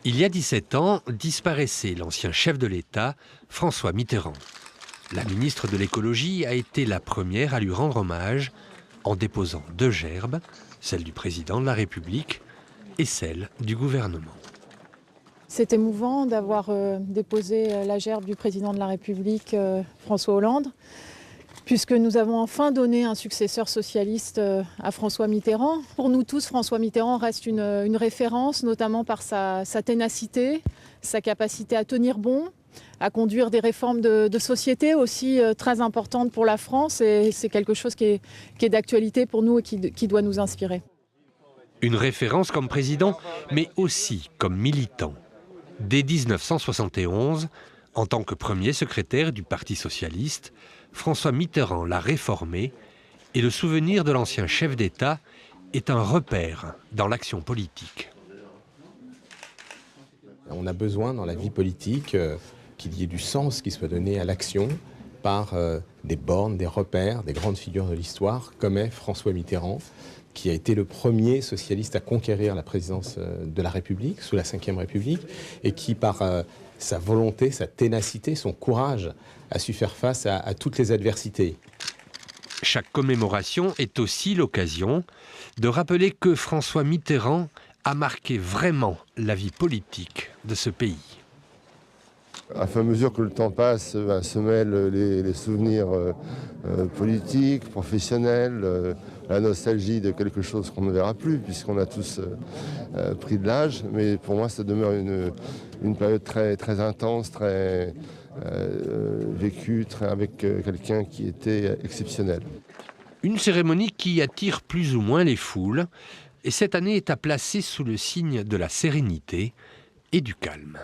Il y a 17 ans, disparaissait l'ancien chef de l'État, François Mitterrand. La ministre de l'écologie a été la première à lui rendre hommage en déposant 2 gerbes, celle du président de la République et celle du gouvernement. C'est émouvant d'avoir déposé la gerbe du président de la République, François Hollande, puisque nous avons enfin donné un successeur socialiste à François Mitterrand. Pour nous tous, François Mitterrand reste une référence, notamment par sa ténacité, sa capacité à tenir bon, à conduire des réformes de société aussi très importantes pour la France. Et c'est quelque chose qui est d'actualité pour nous et qui doit nous inspirer. Une référence comme président, mais aussi comme militant. Dès 1971, en tant que premier secrétaire du Parti socialiste, François Mitterrand l'a réformé et le souvenir de l'ancien chef d'État est un repère dans l'action politique. On a besoin dans la vie politique qu'il y ait du sens qui soit donné à l'action par des bornes, des repères, des grandes figures de l'histoire, comme est François Mitterrand, qui a été le premier socialiste à conquérir la présidence de la République, sous la Ve République, et qui, par sa volonté, sa ténacité, son courage, a su faire face à toutes les adversités. Chaque commémoration est aussi l'occasion de rappeler que François Mitterrand a marqué vraiment la vie politique de ce pays. À fur et à mesure que le temps passe, se mêlent les souvenirs politiques, professionnels, la nostalgie de quelque chose qu'on ne verra plus, puisqu'on a tous pris de l'âge. Mais pour moi, ça demeure une période très, très intense, très vécue, avec quelqu'un qui était exceptionnel. Une cérémonie qui attire plus ou moins les foules, et cette année est à placer sous le signe de la sérénité et du calme.